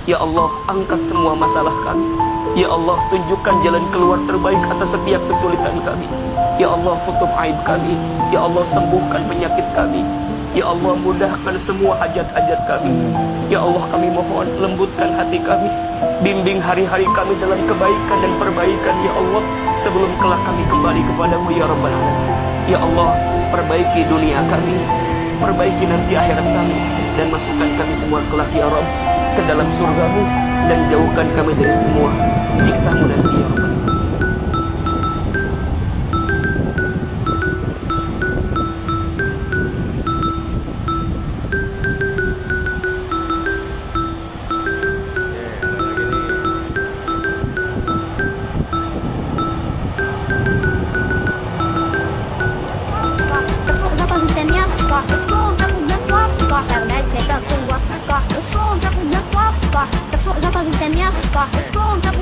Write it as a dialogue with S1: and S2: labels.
S1: Ya Allah, angkat semua masalah kami. Ya Allah, tunjukkan jalan keluar terbaik atas setiap kesulitan kami. Ya Allah, tutup aib kami. Ya Allah, sembuhkan penyakit kami. Ya Allah, mudahkan semua hajat-hajat kami. Ya Allah, kami mohon lembutkan hati kami. Bimbing hari-hari kami dalam kebaikan dan perbaikan, ya Allah, sebelum kelak kami kembali kepadamu, ya Rabbal Alamin. Ya Allah, perbaiki dunia kami, perbaiki nanti akhirat kami, dan masukkan kami semua kelak, ya Rabb, ke dalam surgamu, dan jauhkan kami dari semua siksamu nanti, ya Rabbal Alamin.
S2: Terus